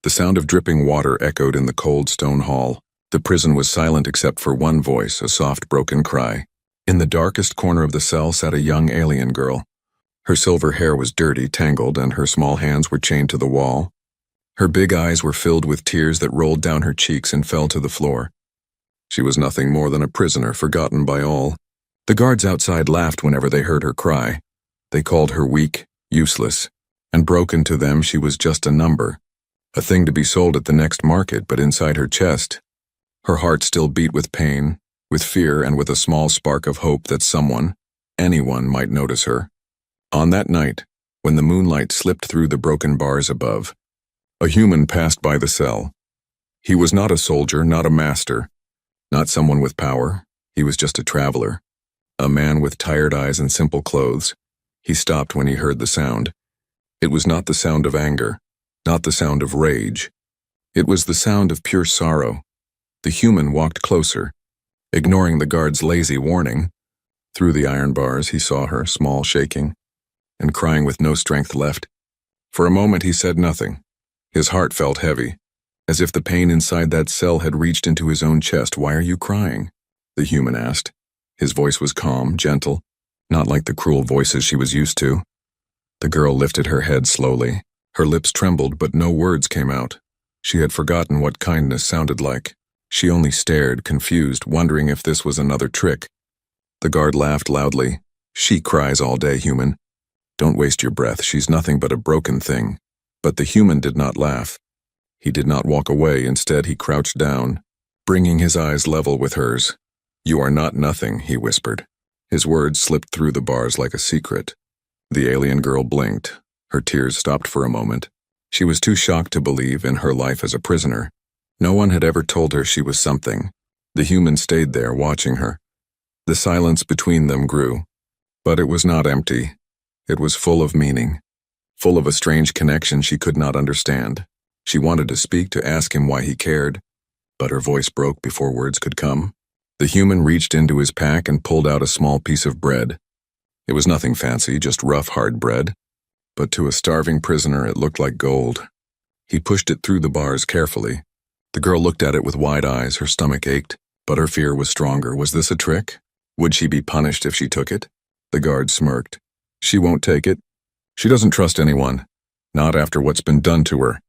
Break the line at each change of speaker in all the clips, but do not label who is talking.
The sound of dripping water echoed in the cold stone hall. The prison was silent except for one voice, a soft, broken cry. In the darkest corner of the cell sat a young alien girl. Her silver hair was dirty, tangled, and her small hands were chained to the wall. Her big eyes were filled with tears that rolled down her cheeks and fell to the floor. She was nothing more than a prisoner, forgotten by all. The guards outside laughed whenever they heard her cry. They called her weak, useless, and broken. To them she was just a number, a thing to be sold at the next market. But inside her chest, her heart still beat with pain, with fear, and with a small spark of hope that someone, anyone, might notice her. On that night, when the moonlight slipped through the broken bars above, a human passed by the cell. He was not a soldier, not a master, not someone with power. He was just a traveler, a man with tired eyes and simple clothes. He stopped when he heard the sound. It was not the sound of anger, not the sound of rage. It was the sound of pure sorrow. The human walked closer, ignoring the guard's lazy warning. Through the iron bars he saw her, small, shaking, and crying with no strength left. For a moment he said nothing. His heart felt heavy, as if the pain inside that cell had reached into his own chest. "Why are you crying?" the human asked. His voice was calm, gentle, not like the cruel voices she was used to. The girl lifted her head slowly. Her lips trembled, but no words came out. She had forgotten what kindness sounded like. She only stared, confused, wondering if this was another trick. The guard laughed loudly. "She cries all day, human. Don't waste your breath. She's nothing but a broken thing." But the human did not laugh. He did not walk away. Instead, he crouched down, bringing his eyes level with hers. "You are not nothing," he whispered. His words slipped through the bars like a secret. The alien girl blinked. Her tears stopped for a moment. She was too shocked to believe in her life as a prisoner. No one had ever told her she was something. The human stayed there, watching her. The silence between them grew. But it was not empty. It was full of meaning, full of a strange connection she could not understand. She wanted to speak, to ask him why he cared, but her voice broke before words could come. The human reached into his pack and pulled out a small piece of bread. It was nothing fancy, just rough, hard bread. But to a starving prisoner it looked like gold. He pushed it through the bars carefully. The girl looked at it with wide eyes. Her stomach ached, but her fear was stronger. Was this a trick? Would she be punished if she took it? The guard smirked. "She won't take it. She doesn't trust anyone, not after what's been done to her."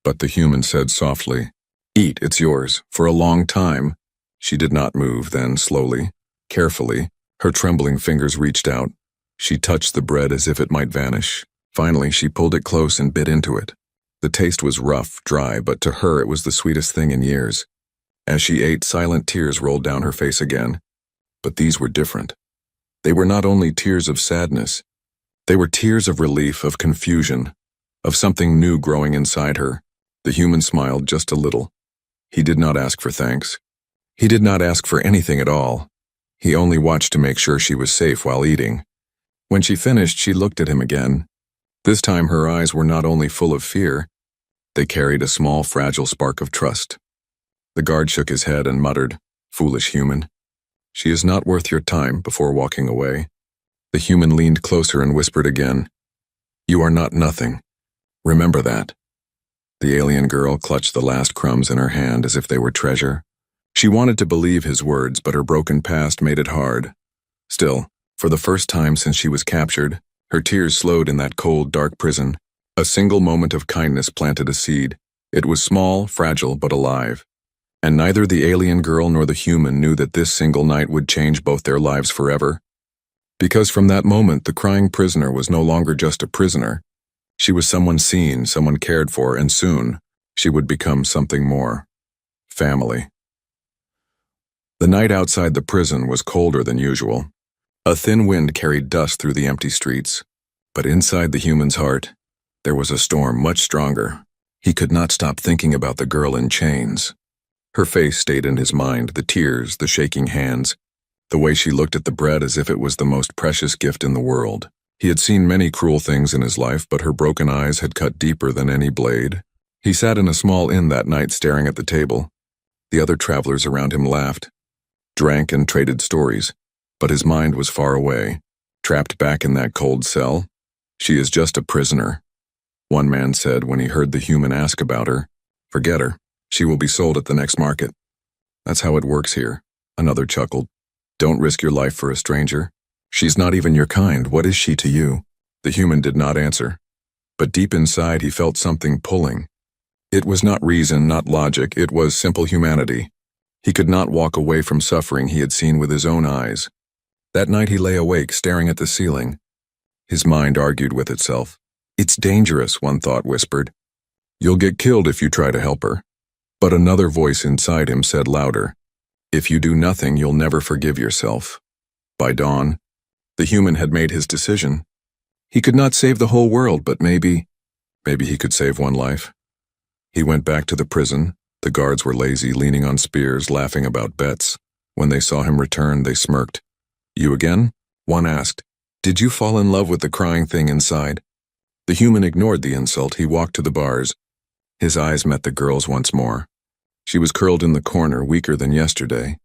But the human said softly, "Eat, it's yours, for a long time." She did not move. Then, slowly, carefully, her trembling fingers reached out. She touched the bread as if it might vanish. Finally, she pulled it close and bit into it. The taste was rough, dry, but to her it was the sweetest thing in years. As she ate, silent tears rolled down her face again. But these were different. They were not only tears of sadness. They were tears of relief, of confusion, of something new growing inside her. The human smiled just a little. He did not ask for thanks. He did not ask for anything at all. He only watched to make sure she was safe while eating. When she finished, she looked at him again. This time her eyes were not only full of fear, they carried a small, fragile spark of trust. The guard shook his head and muttered, "Foolish human. She is not worth your time," before walking away. The human leaned closer and whispered again, "You are not nothing. Remember that." The alien girl clutched the last crumbs in her hand as if they were treasure. She wanted to believe his words, but her broken past made it hard. Still, for the first time since she was captured, her tears slowed in that cold, dark prison. A single moment of kindness planted a seed. It was small, fragile, but alive. And neither the alien girl nor the human knew that this single night would change both their lives forever. Because from that moment, the crying prisoner was no longer just a prisoner. She was someone seen, someone cared for, and soon, she would become something more. Family. The night outside the prison was colder than usual. A thin wind carried dust through the empty streets. But inside the human's heart, there was a storm much stronger. He could not stop thinking about the girl in chains. Her face stayed in his mind, the tears, the shaking hands, the way she looked at the bread as if it was the most precious gift in the world. He had seen many cruel things in his life, but her broken eyes had cut deeper than any blade. He sat in a small inn that night staring at the table. The other travelers around him laughed, drank, and traded stories, but his mind was far away, trapped back in that cold cell. She is just a prisoner. one man said when he heard the human ask about her. Forget her. She will be sold at the next market. That's how it works here, another chuckled. Don't risk your life for a stranger. She's not even your kind. What is she to you? The human did not answer. But deep inside he felt something pulling. It was not reason, not logic, it was simple humanity. He could not walk away from suffering he had seen with his own eyes. That night he lay awake, staring at the ceiling. His mind argued with itself. It's dangerous, one thought whispered. You'll get killed if you try to help her. But another voice inside him said louder. If you do nothing, you'll never forgive yourself. By dawn, the human had made his decision. He could not save the whole world, but maybe he could save one life. He went back to the prison. The guards were lazy, leaning on spears, laughing about bets. When they saw him return, they smirked. You again? One asked. Did you fall in love with the crying thing inside? The human ignored the insult. He walked to the bars. His eyes met the girl's once more. She was curled in the corner, weaker than yesterday.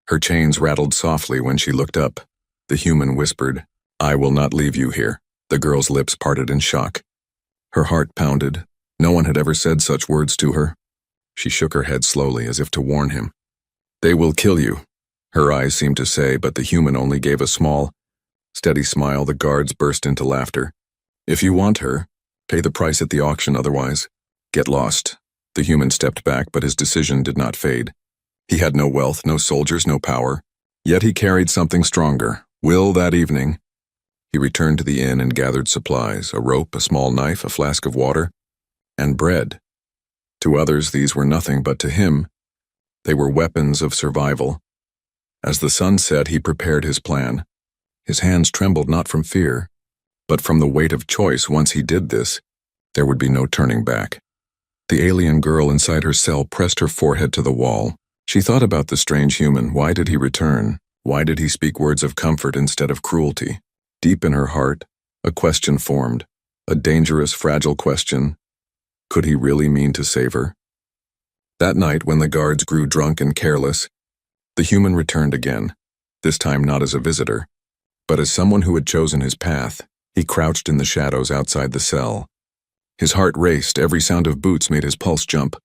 Her chains rattled softly when she looked up. The human whispered, I will not leave you here. The girl's lips parted in shock. Her heart pounded. No one had ever said such words to her. She shook her head slowly as if to warn him. They will kill you, her eyes seemed to say, but the human only gave a small, steady smile. The guards burst into laughter. If you want her, pay the price at the auction, otherwise, get lost. The human stepped back, but his decision did not fade. He had no wealth, no soldiers, no power. Yet he carried something stronger. Will that evening. He returned to the inn and gathered supplies, a rope, a small knife, a flask of water, and bread. To others these were nothing, but to him, they were weapons of survival. As the sun set, he prepared his plan. His hands trembled not from fear, but from the weight of choice. Once he did this, there would be no turning back. The alien girl inside her cell pressed her forehead to the wall. She thought about the strange human. Why did he return? Why did he speak words of comfort instead of cruelty? Deep in her heart, a question formed, a dangerous, fragile question. Could he really mean to save her? That night, when the guards grew drunk and careless, the human returned again, this time not as a visitor, but as someone who had chosen his path. He crouched in the shadows outside the cell. His heart raced, every sound of boots made his pulse jump,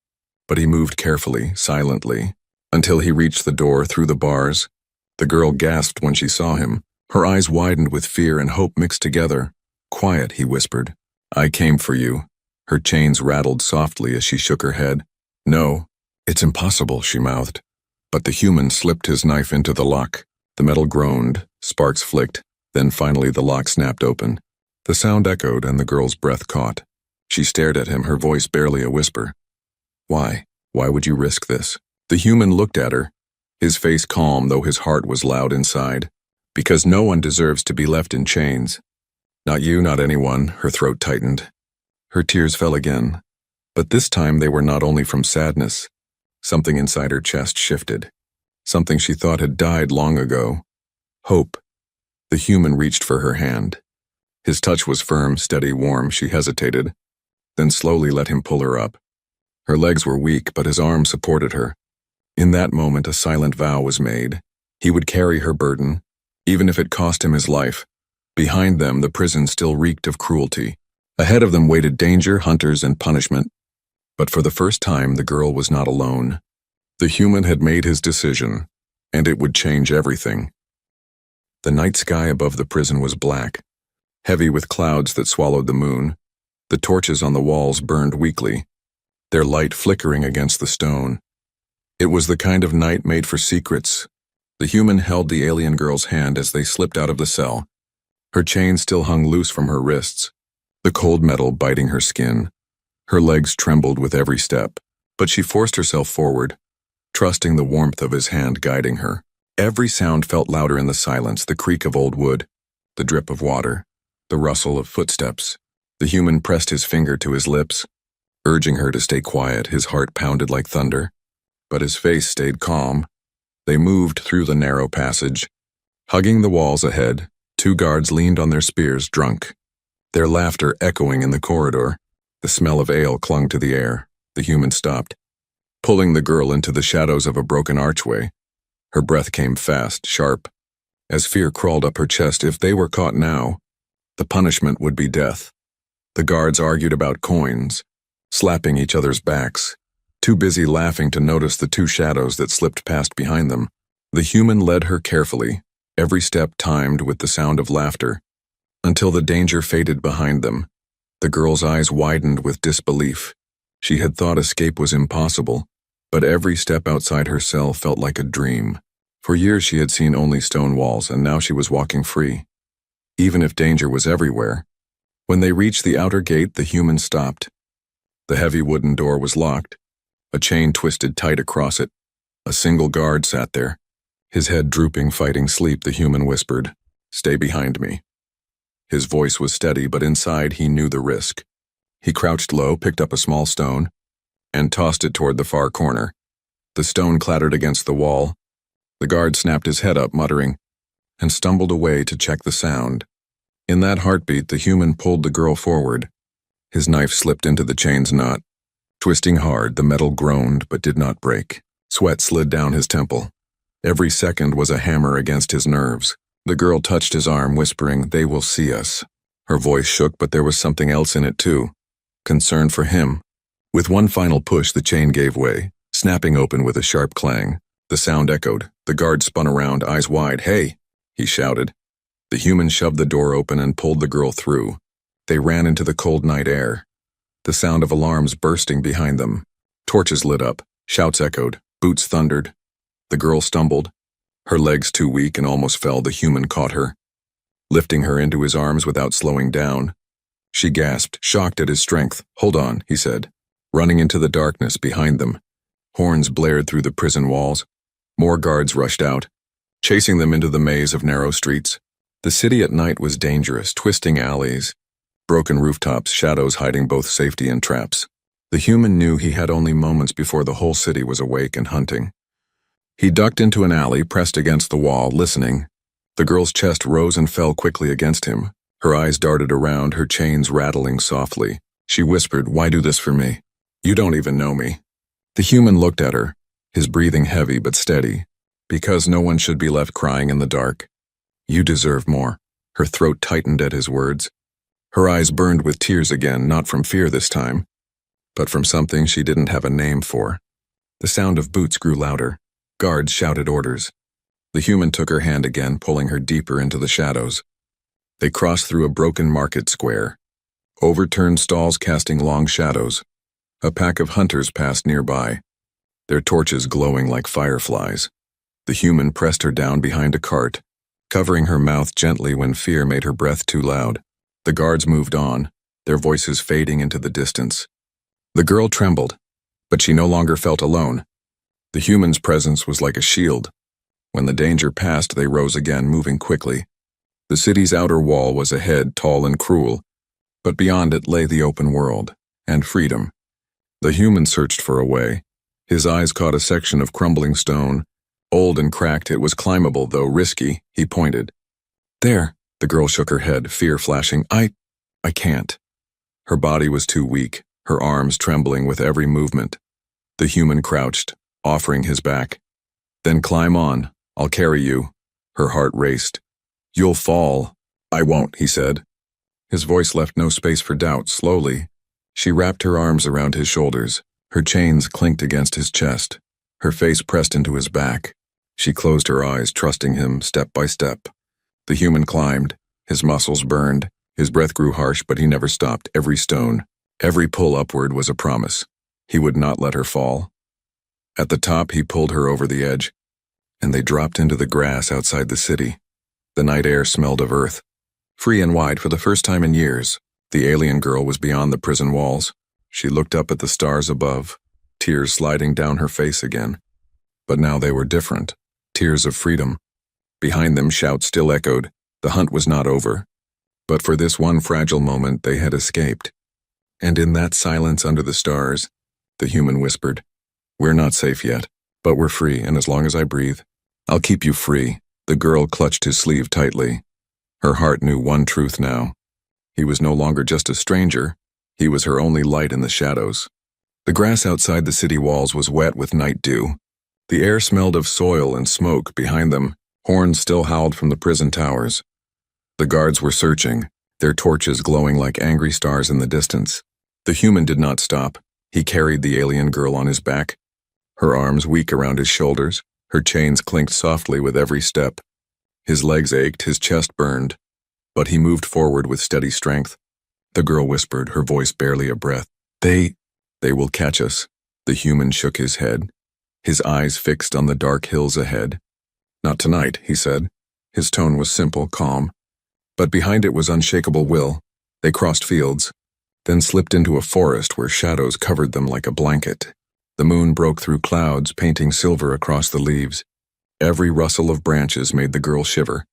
but he moved carefully, silently, until he reached the door through the bars. The girl gasped when she saw him. Her eyes widened with fear and hope mixed together. Quiet, he whispered. I came for you. Her chains rattled softly as she shook her head. No, it's impossible, she mouthed. But the human slipped his knife into the lock. The metal groaned, sparks flicked, then finally the lock snapped open. The sound echoed and the girl's breath caught. She stared at him, her voice barely a whisper. Why? Why would you risk this? The human looked at her, his face calm though his heart was loud inside. Because no one deserves to be left in chains. Not you, not anyone, her throat tightened. Her tears fell again, but this time they were not only from sadness. Something inside her chest shifted. Something she thought had died long ago. Hope. The human reached for her hand. His touch was firm, steady, warm. She hesitated, then slowly let him pull her up. Her legs were weak, but his arm supported her. In that moment, a silent vow was made. He would carry her burden, even if it cost him his life. Behind them, the prison still reeked of cruelty. Ahead of them waited danger, hunters, and punishment. But for the first time, the girl was not alone. The human had made his decision, and it would change everything. The night sky above the prison was black, heavy with clouds that swallowed the moon. The torches on the walls burned weakly, their light flickering against the stone. It was the kind of night made for secrets. The human held the alien girl's hand as they slipped out of the cell. Her chain still hung loose from her wrists, the cold metal biting her skin. Her legs trembled with every step, but she forced herself forward, trusting the warmth of his hand guiding her. Every sound felt louder in the silence, the creak of old wood, the drip of water, the rustle of footsteps. The human pressed his finger to his lips, urging her to stay quiet. His heart pounded like thunder, but his face stayed calm. They moved through the narrow passage. Hugging the walls ahead, two guards leaned on their spears, drunk, their laughter echoing in the corridor. The smell of ale clung to the air. The human stopped, pulling the girl into the shadows of a broken archway. Her breath came fast, sharp, as fear crawled up her chest. If they were caught now, the punishment would be death. The guards argued about coins, slapping each other's backs, too busy laughing to notice the two shadows that slipped past behind them. The human led her carefully, every step timed with the sound of laughter, until the danger faded behind them. The girl's eyes widened with disbelief. She had thought escape was impossible, but every step outside her cell felt like a dream. For years she had seen only stone walls, and now she was walking free, even if danger was everywhere. When they reached the outer gate, the human stopped. The heavy wooden door was locked, a chain twisted tight across it. A single guard sat there, his head drooping, fighting sleep. The human whispered, "Stay behind me." His voice was steady, but inside he knew the risk. He crouched low, picked up a small stone, and tossed it toward the far corner. The stone clattered against the wall. The guard snapped his head up, muttering, and stumbled away to check the sound. In that heartbeat, the human pulled the girl forward. His knife slipped into the chain's knot. Twisting hard, the metal groaned but did not break. Sweat slid down his temple. Every second was a hammer against his nerves. The girl touched his arm, whispering, "They will see us." Her voice shook, but there was something else in it too. Concern for him. With one final push, the chain gave way, snapping open with a sharp clang. The sound echoed. The guard spun around, eyes wide. "Hey!" he shouted. The human shoved the door open and pulled the girl through. They ran into the cold night air, the sound of alarms bursting behind them. Torches lit up, shouts echoed, boots thundered. The girl stumbled, her legs too weak and almost fell. The human caught her, lifting her into his arms without slowing down. She gasped, shocked at his strength. "Hold on," he said, running into the darkness behind them. Horns blared through the prison walls. More guards rushed out, chasing them into the maze of narrow streets. The city at night was dangerous, twisting alleys, broken rooftops, shadows hiding both safety and traps. The human knew he had only moments before the whole city was awake and hunting. He ducked into an alley, pressed against the wall, listening. The girl's chest rose and fell quickly against him. Her eyes darted around, her chains rattling softly. She whispered, "Why do this for me? You don't even know me." The human looked at her, his breathing heavy but steady. "Because no one should be left crying in the dark. You deserve more." Her throat tightened at his words. Her eyes burned with tears again, not from fear this time, but from something she didn't have a name for. The sound of boots grew louder. Guards shouted orders. The human took her hand again, pulling her deeper into the shadows. They crossed through a broken market square, overturned stalls casting long shadows. A pack of hunters passed nearby, their torches glowing like fireflies. The human pressed her down behind a cart, covering her mouth gently when fear made her breath too loud. The guards moved on, their voices fading into the distance. The girl trembled, but she no longer felt alone. The human's presence was like a shield. When the danger passed, they rose again, moving quickly. The city's outer wall was ahead, tall and cruel, but beyond it lay the open world, and freedom. The human searched for a way. His eyes caught a section of crumbling stone. Old and cracked, it was climbable, though risky. He pointed. "There." The girl shook her head, fear flashing. I can't." Her body was too weak, her arms trembling with every movement. The human crouched, offering his back. "Then climb on. I'll carry you." Her heart raced. "You'll fall." "I won't," he said. His voice left no space for doubt. Slowly, she wrapped her arms around his shoulders. Her chains clinked against his chest. Her face pressed into his back. She closed her eyes, trusting him step by step. The human climbed. His muscles burned. His breath grew harsh, but he never stopped. Every stone, every pull upward was a promise. He would not let her fall. At the top, he pulled her over the edge, and they dropped into the grass outside the city. The night air smelled of earth. Free and wide for the first time in years, the alien girl was beyond the prison walls. She looked up at the stars above, tears sliding down her face again. But now they were different, tears of freedom. Behind them, shouts still echoed. The hunt was not over. But for this one fragile moment, they had escaped. And in that silence under the stars, the human whispered, "We're not safe yet, but we're free, and as long as I breathe, I'll keep you free." The girl clutched his sleeve tightly. Her heart knew one truth now. He was no longer just a stranger. He was her only light in the shadows. The grass outside the city walls was wet with night dew. The air smelled of soil and smoke behind them. Horns still howled from the prison towers. The guards were searching, their torches glowing like angry stars in the distance. The human did not stop. He carried the alien girl on his back, her arms weak around his shoulders, her chains clinked softly with every step. His legs ached, his chest burned, but he moved forward with steady strength. The girl whispered, her voice barely a breath. They will catch us." The human shook his head, his eyes fixed on the dark hills ahead. "Not tonight," he said. His tone was simple, calm, but behind it was unshakable will. They crossed fields, then slipped into a forest where shadows covered them like a blanket. The moon broke through clouds, painting silver across the leaves. Every rustle of branches made the girl shiver.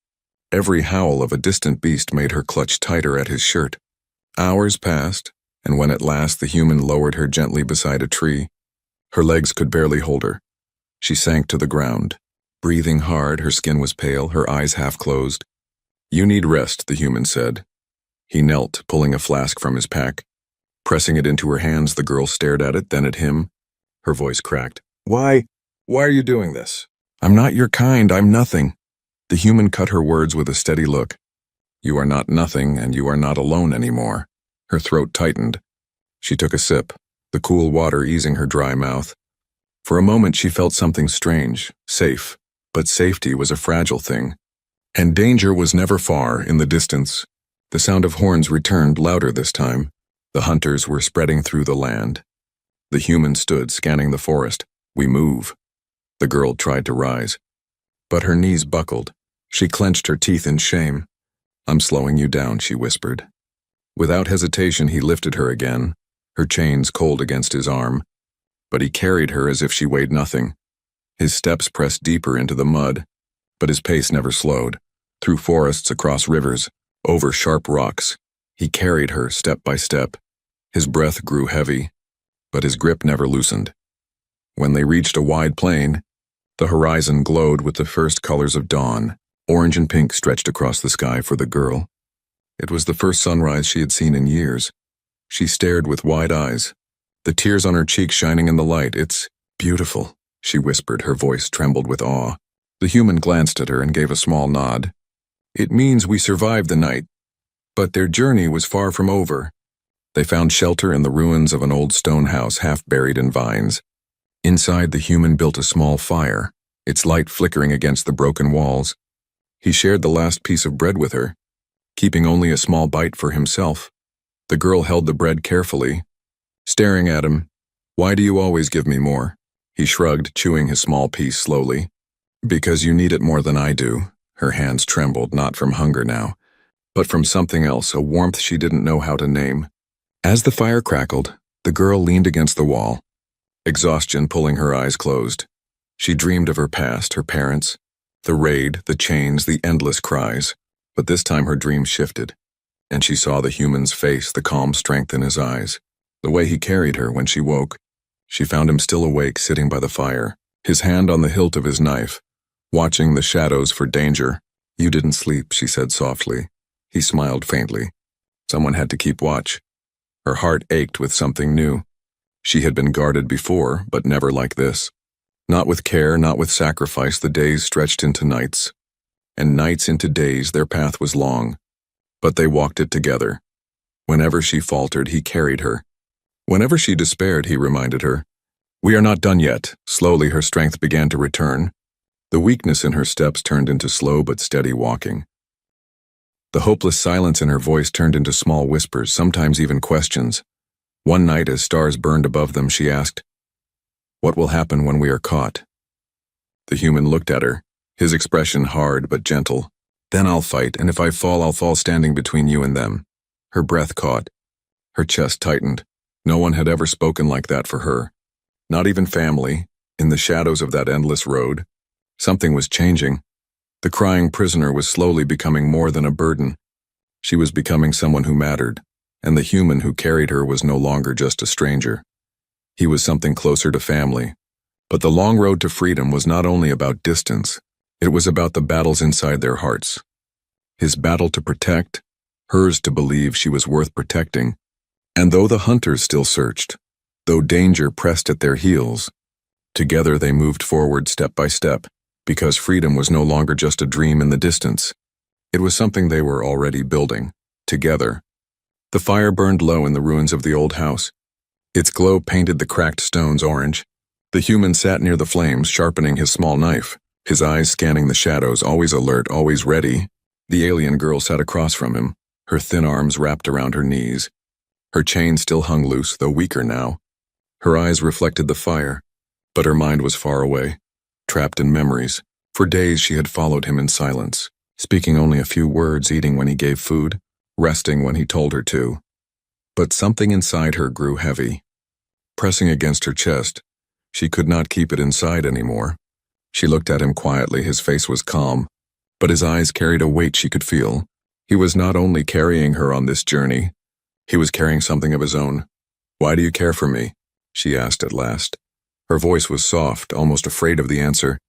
Every howl of a distant beast made her clutch tighter at his shirt. Hours passed, and when at last the human lowered her gently beside a tree, her legs could barely hold her. She sank to the ground. Breathing hard, her skin was pale, her eyes half closed. "You need rest," the human said. He knelt, pulling a flask from his pack. Pressing it into her hands, the girl stared at it, then at him. Her voice cracked. Why are you doing this?" "I'm not your kind, I'm nothing." The human cut her words with a steady look. "You are not nothing, and you are not alone anymore." Her throat tightened. She took a sip, the cool water easing her dry mouth. For a moment she felt something strange, safe, but safety was a fragile thing. And danger was never far in the distance. The sound of horns returned, louder this time. The hunters were spreading through the land. The human stood, scanning the forest. "We move." The girl tried to rise, but her knees buckled. She clenched her teeth in shame. "I'm slowing you down," she whispered. Without hesitation, he lifted her again, her chains cold against his arm. But he carried her as if she weighed nothing. His steps pressed deeper into the mud, but his pace never slowed. Through forests, across rivers, over sharp rocks, he carried her step by step. His breath grew heavy, but his grip never loosened. When they reached a wide plain, the horizon glowed with the first colors of dawn. Orange and pink stretched across the sky for the girl. It was the first sunrise she had seen in years. She stared with wide eyes, the tears on her cheeks shining in the light. "It's beautiful," she whispered, her voice trembled with awe. The human glanced at her and gave a small nod. "It means we survived the night." But their journey was far from over. They found shelter in the ruins of an old stone house half buried in vines. Inside, the human built a small fire, its light flickering against the broken walls. He shared the last piece of bread with her, keeping only a small bite for himself. The girl held the bread carefully, staring at him. "Why do you always give me more?" He shrugged, chewing his small piece slowly. "Because you need it more than I do." Her hands trembled, not from hunger now, but from something else, a warmth she didn't know how to name. As the fire crackled, the girl leaned against the wall, exhaustion pulling her eyes closed. She dreamed of her past, her parents, the raid, the chains, the endless cries. But this time her dream shifted, and she saw the human's face, the calm strength in his eyes, the way he carried her when she woke. She found him still awake, sitting by the fire, his hand on the hilt of his knife, watching the shadows for danger. "You didn't sleep," she said softly. He smiled faintly. Someone had to keep watch. Her heart ached with something new. She had been guarded before, but never like this. Not with care, not with sacrifice. The days stretched into nights, and nights into days. Their path was long, but they walked it together. Whenever she faltered, he carried her. Whenever she despaired, he reminded her. "We are not done yet." Slowly her strength began to return. The weakness in her steps turned into slow but steady walking. The hopeless silence in her voice turned into small whispers, sometimes even questions. One night, as stars burned above them, she asked, "What will happen when we are caught?" The human looked at her, his expression hard but gentle. "Then I'll fight, and if I fall, I'll fall standing between you and them." Her breath caught. Her chest tightened. No one had ever spoken like that for her. Not even family. In the shadows of that endless road, something was changing. The crying prisoner was slowly becoming more than a burden. She was becoming someone who mattered, and the human who carried her was no longer just a stranger. He was something closer to family. But the long road to freedom was not only about distance, it was about the battles inside their hearts. His battle to protect, hers to believe she was worth protecting. And though the hunters still searched, though danger pressed at their heels, together they moved forward step by step, because freedom was no longer just a dream in the distance. It was something they were already building, together. The fire burned low in the ruins of the old house. Its glow painted the cracked stones orange. The human sat near the flames, sharpening his small knife, his eyes scanning the shadows, always alert, always ready. The alien girl sat across from him, her thin arms wrapped around her knees. Her chain still hung loose, though weaker now. Her eyes reflected the fire, but her mind was far away, trapped in memories. For days she had followed him in silence, speaking only a few words, eating when he gave food, resting when he told her to. But something inside her grew heavy. Pressing against her chest, she could not keep it inside anymore. She looked at him quietly, his face was calm, but his eyes carried a weight she could feel. He was not only carrying her on this journey, he was carrying something of his own. "Why do you care for me?" she asked at last. Her voice was soft, almost afraid of the answer.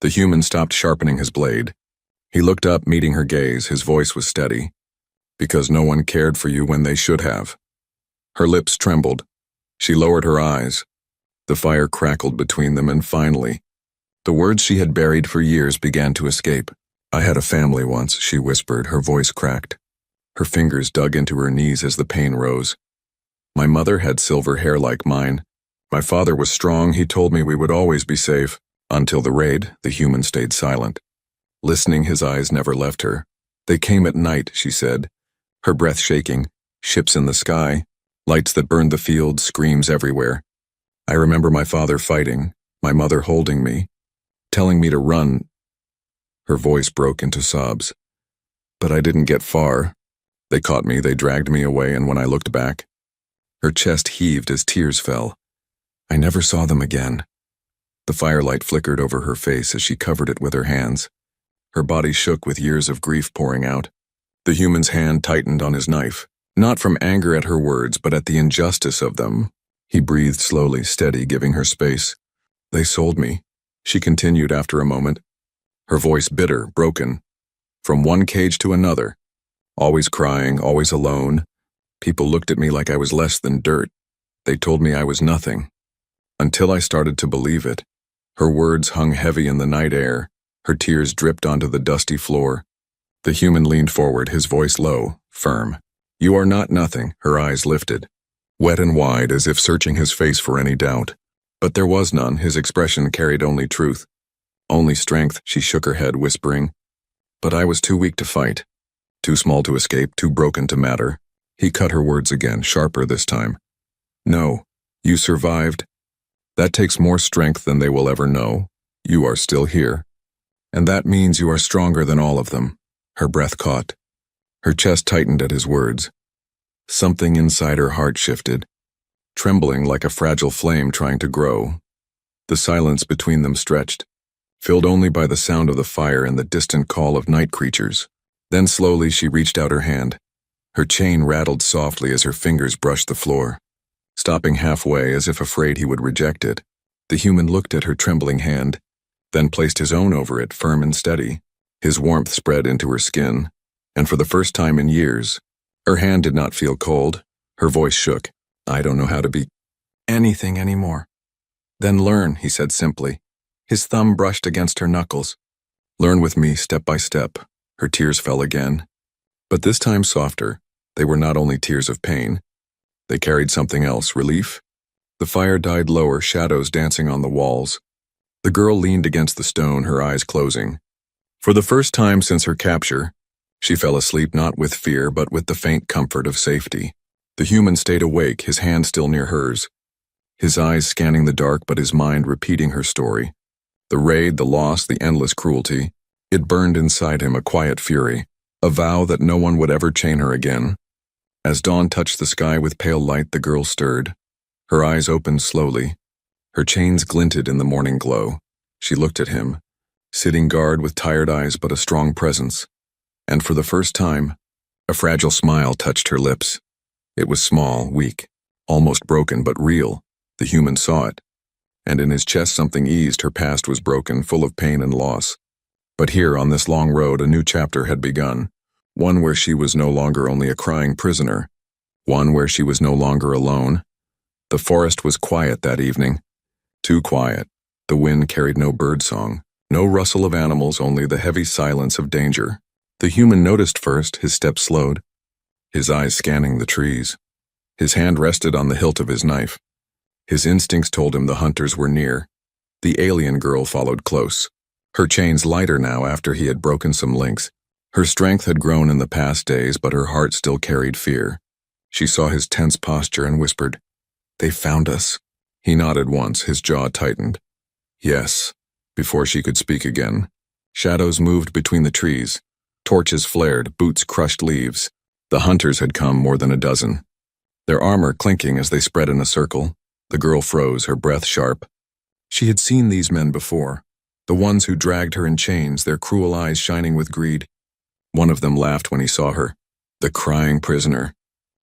The human stopped sharpening his blade. He looked up, meeting her gaze. His voice was steady. "Because no one cared for you when they should have." Her lips trembled. She lowered her eyes. The fire crackled between them, and finally, the words she had buried for years began to escape. "I had a family once," she whispered, her voice cracked. Her fingers dug into her knees as the pain rose. "My mother had silver hair like mine. My father was strong, he told me we would always be safe." Until the raid, the human stayed silent. Listening, his eyes never left her. "They came at night," she said, her breath shaking. "Ships in the sky, lights that burned the fields, screams everywhere. I remember my father fighting, my mother holding me, telling me to run." Her voice broke into sobs. "But I didn't get far. They caught me, they dragged me away, and when I looked back..." Her chest heaved as tears fell. "I never saw them again." The firelight flickered over her face as she covered it with her hands. Her body shook with years of grief pouring out. The human's hand tightened on his knife, not from anger at her words, but at the injustice of them. He breathed slowly, steady, giving her space. "They sold me," she continued after a moment, her voice bitter, broken. "From one cage to another. Always crying, always alone. People looked at me like I was less than dirt. They told me I was nothing. Until I started to believe it." Her words hung heavy in the night air. Her tears dripped onto the dusty floor. The human leaned forward, his voice low, firm. "You are not nothing." Her eyes lifted, wet and wide, as if searching his face for any doubt. But there was none. His expression carried only truth. "Only strength." She shook her head, whispering. "But I was too weak to fight. Too small to escape, too broken to matter." He cut her words again, sharper this time. "No, you survived. That takes more strength than they will ever know. You are still here. And that means you are stronger than all of them." Her breath caught. Her chest tightened at his words. Something inside her heart shifted, trembling like a fragile flame trying to grow. The silence between them stretched, filled only by the sound of the fire and the distant call of night creatures. Then slowly she reached out her hand. Her chain rattled softly as her fingers brushed the floor, stopping halfway as if afraid he would reject it. The human looked at her trembling hand, then placed his own over it, firm and steady. His warmth spread into her skin, and for the first time in years, her hand did not feel cold. Her voice shook. "I don't know how to be anything anymore." "Then learn," he said simply. His thumb brushed against her knuckles. "Learn with me, step by step." Her tears fell again, but this time softer. They were not only tears of pain. They carried something else, relief. The fire died lower, shadows dancing on the walls. The girl leaned against the stone, her eyes closing. For the first time since her capture, she fell asleep not with fear, but with the faint comfort of safety. The human stayed awake, his hand still near hers, his eyes scanning the dark, but his mind repeating her story. The raid, the loss, the endless cruelty. It burned inside him, a quiet fury, a vow that no one would ever chain her again. As dawn touched the sky with pale light, the girl stirred. Her eyes opened slowly. Her chains glinted in the morning glow. She looked at him, sitting guard with tired eyes but a strong presence. And for the first time, a fragile smile touched her lips. It was small, weak, almost broken, but real. The human saw it. And in his chest something eased. Her past was broken, full of pain and loss. But here, on this long road, a new chapter had begun. One where she was no longer only a crying prisoner. One where she was no longer alone. The forest was quiet that evening. Too quiet. The wind carried no birdsong, no rustle of animals, only the heavy silence of danger. The human noticed first, his steps slowed. his eyes scanning the trees. His hand rested on the hilt of his knife. His instincts told him the hunters were near. The alien girl followed close. Her chains lighter now after he had broken some links. Her strength had grown in the past days, but her heart still carried fear. She saw his tense posture and whispered, "They found us." He nodded once, his jaw tightened. "Yes," before she could speak again. Shadows moved between the trees. Torches flared, boots crushed leaves. The hunters had come, more than a dozen. Their armor clinking as they spread in a circle. The girl froze, her breath sharp. She had seen these men before, the ones who dragged her in chains, their cruel eyes shining with greed. One of them laughed when he saw her. The crying prisoner.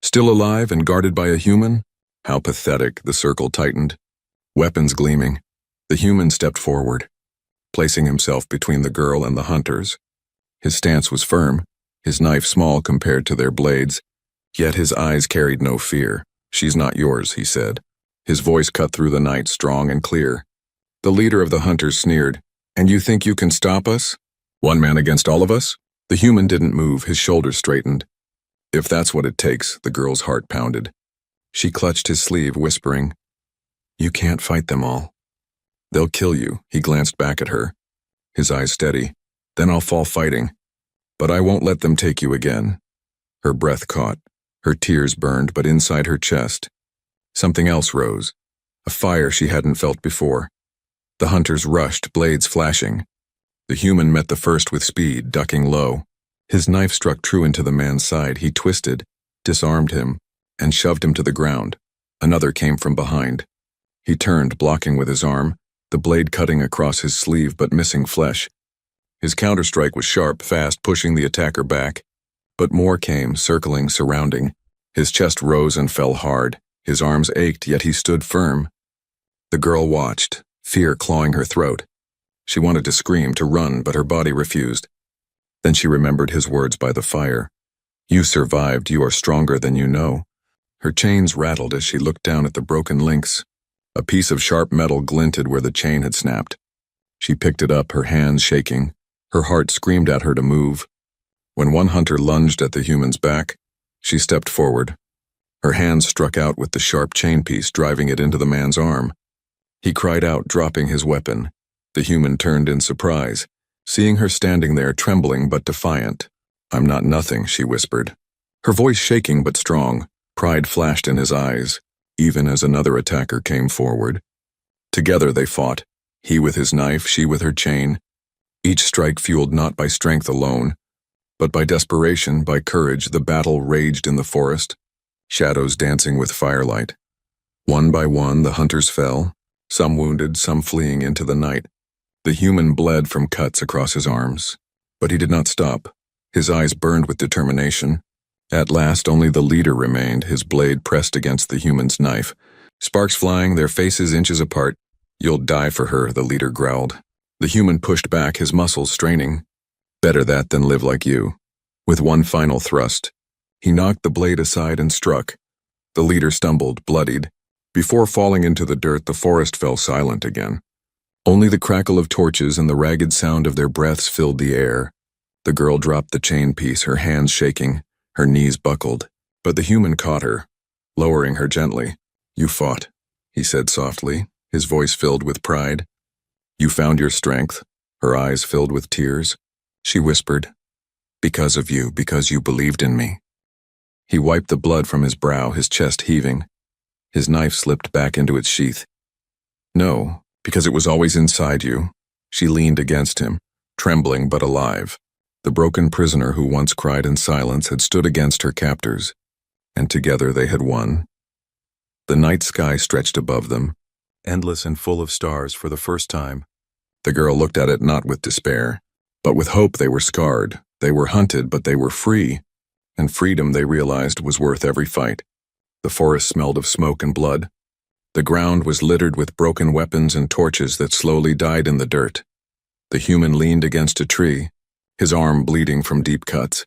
Still alive and guarded by a human? How pathetic, the circle tightened. Weapons gleaming. The human stepped forward, placing himself between the girl and the hunters. His stance was firm, his knife small compared to their blades, yet his eyes carried no fear. "She's not yours," he said. His voice cut through the night, strong and clear. The leader of the hunters sneered, "And you think you can stop us? One man against all of us?" The human didn't move, his shoulders straightened. "If that's what it takes," the girl's heart pounded. She clutched his sleeve, whispering, "You can't fight them all. They'll kill you." He glanced back at her, his eyes steady. "Then I'll fall fighting. But I won't let them take you again." Her breath caught, her tears burned, but inside her chest, something else rose, a fire she hadn't felt before. The hunters rushed, blades flashing. The human met the first with speed, ducking low. His knife struck true into the man's side. He twisted, disarmed him, and shoved him to the ground. Another came from behind. He turned, blocking with his arm, the blade cutting across his sleeve but missing flesh. His counterstrike was sharp, fast, pushing the attacker back. But more came, circling, surrounding. His chest rose and fell hard. His arms ached, yet he stood firm. The girl watched, fear clawing her throat. She wanted to scream, to run, but her body refused. Then she remembered his words by the fire. "You survived, you are stronger than you know." Her chains rattled as she looked down at the broken links. A piece of sharp metal glinted where the chain had snapped. She picked it up, her hands shaking. Her heart screamed at her to move. When one hunter lunged at the human's back, she stepped forward. Her hands struck out with the sharp chain piece, driving it into the man's arm. He cried out, dropping his weapon. The human turned in surprise, seeing her standing there, trembling but defiant. "I'm not nothing," she whispered. Her voice shaking but strong. Pride flashed in his eyes, even as another attacker came forward. Together they fought, he with his knife, she with her chain. Each strike fueled not by strength alone, but by desperation, by courage. The battle raged in the forest, shadows dancing with firelight. One by one the hunters fell, some wounded, some fleeing into the night. The human bled from cuts across his arms, but he did not stop. His eyes burned with determination. At last only the leader remained, his blade pressed against the human's knife. Sparks flying, their faces inches apart. "You'll die for her," the leader growled. The human pushed back, his muscles straining. "Better that than live like you." With one final thrust, he knocked the blade aside and struck. The leader stumbled, bloodied. Before falling into the dirt, the forest fell silent again. Only the crackle of torches and the ragged sound of their breaths filled the air. The girl dropped the chain piece, her hands shaking, her knees buckled. But the human caught her, lowering her gently. "You fought," he said softly, his voice filled with pride. "You found your strength." Her eyes filled with tears. She whispered, "Because of you, because you believed in me." He wiped the blood from his brow, his chest heaving. His knife slipped back into its sheath. "No, because it was always inside you." She leaned against him, trembling but alive. The broken prisoner who once cried in silence had stood against her captors, and together they had won. The night sky stretched above them, endless and full of stars for the first time. The girl looked at it not with despair, but with hope. They were scarred, they were hunted, but they were free, and freedom, they realized, was worth every fight. The forest smelled of smoke and blood. The ground was littered with broken weapons and torches that slowly died in the dirt. The human leaned against a tree, his arm bleeding from deep cuts.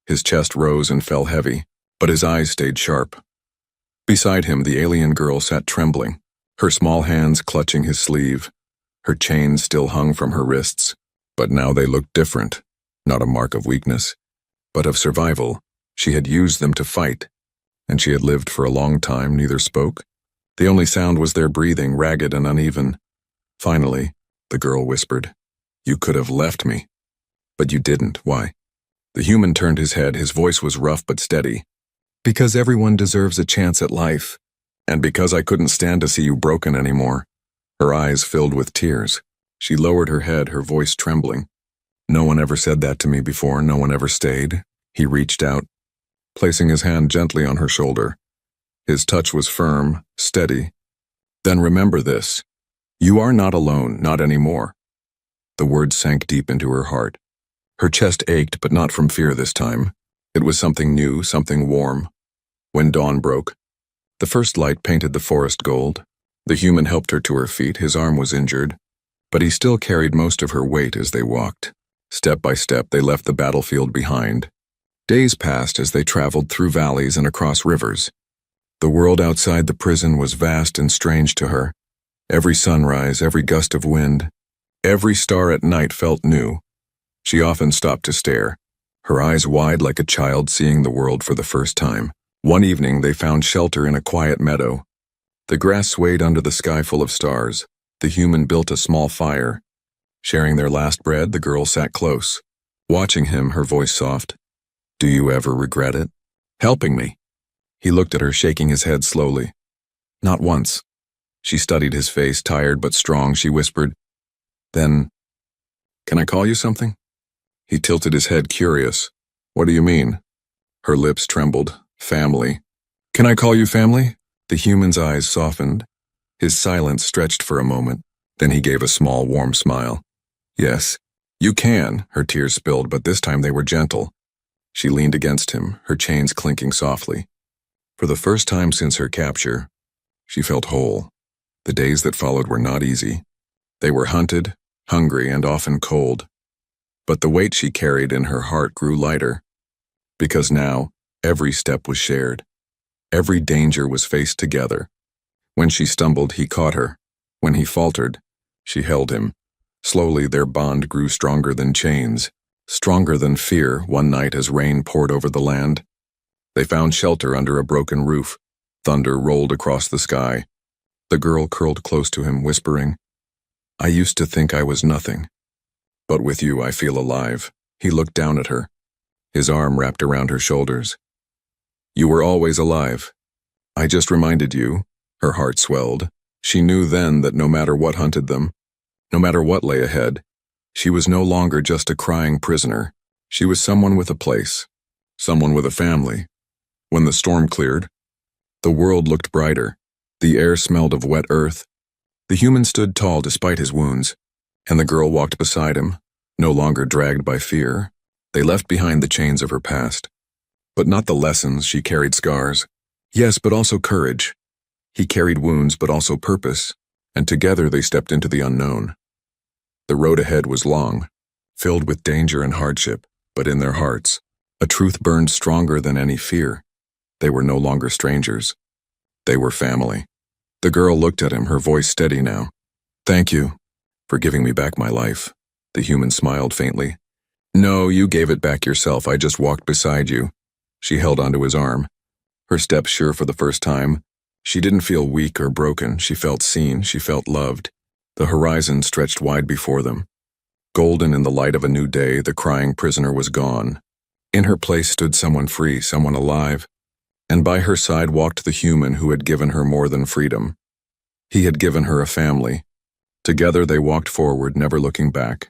His chest rose and fell heavy, but his eyes stayed sharp. Beside him, the alien girl sat trembling, her small hands clutching his sleeve. Her chains still hung from her wrists, but now they looked different, not a mark of weakness, but of survival. She had used them to fight, and she had lived for a long time, neither spoke. The only sound was their breathing, ragged and uneven. Finally, the girl whispered, "You could have left me." "But you didn't. Why?" The human turned his head. His voice was rough but steady. "Because everyone deserves a chance at life. And because I couldn't stand to see you broken anymore." Her eyes filled with tears. She lowered her head, her voice trembling. "No one ever said that to me before. No one ever stayed." He reached out, placing his hand gently on her shoulder. His touch was firm, steady. "Then remember this. You are not alone, not anymore." The words sank deep into her heart. Her chest ached, but not from fear this time. It was something new, something warm. When dawn broke, the first light painted the forest gold. The human helped her to her feet. His arm was injured, but he still carried most of her weight as they walked. Step by step, they left the battlefield behind. Days passed as they traveled through valleys and across rivers. The world outside the prison was vast and strange to her. Every sunrise, every gust of wind, every star at night felt new. She often stopped to stare, her eyes wide like a child seeing the world for the first time. One evening, they found shelter in a quiet meadow. The grass swayed under the sky full of stars. The human built a small fire. Sharing their last bread, the girl sat close, watching him, her voice soft. "Do you ever regret it?" "Helping me?" He looked at her, shaking his head slowly. "Not once." She studied his face, tired but strong. She whispered, "Then, can I call you something?" He tilted his head, curious. "What do you mean?" Her lips trembled. "Family." "Can I call you family?" The human's eyes softened. His silence stretched for a moment. Then he gave a small, warm smile. "Yes, you can." Her tears spilled, but this time they were gentle. She leaned against him, her chains clinking softly. For the first time since her capture, she felt whole. The days that followed were not easy. They were hunted, hungry, and often cold. But the weight she carried in her heart grew lighter, because now every step was shared. Every danger was faced together. When she stumbled, he caught her. When he faltered, she held him. Slowly, their bond grew stronger than chains, stronger than fear. One night, as rain poured over the land, they found shelter under a broken roof. Thunder rolled across the sky. The girl curled close to him, whispering, "I used to think I was nothing, but with you I feel alive." He looked down at her, his arm wrapped around her shoulders. "You were always alive. I just reminded you." Her heart swelled. She knew then that no matter what hunted them, no matter what lay ahead, she was no longer just a crying prisoner. She was someone with a place, someone with a family. When the storm cleared, the world looked brighter. The air smelled of wet earth. The human stood tall despite his wounds, and the girl walked beside him, no longer dragged by fear. They left behind the chains of her past. But not the lessons. She carried scars. Yes, but also courage. He carried wounds, but also purpose, and together they stepped into the unknown. The road ahead was long, filled with danger and hardship, but in their hearts, a truth burned stronger than any fear. They were no longer strangers. They were family. The girl looked at him, her voice steady now. "Thank you for giving me back my life." The human smiled faintly. "No, you gave it back yourself. I just walked beside you." She held onto his arm, her step sure for the first time. She didn't feel weak or broken. She felt seen. She felt loved. The horizon stretched wide before them. Golden in the light of a new day, the crying prisoner was gone. In her place stood someone free, someone alive. And by her side walked the human who had given her more than freedom. He had given her a family. Together they walked forward, never looking back.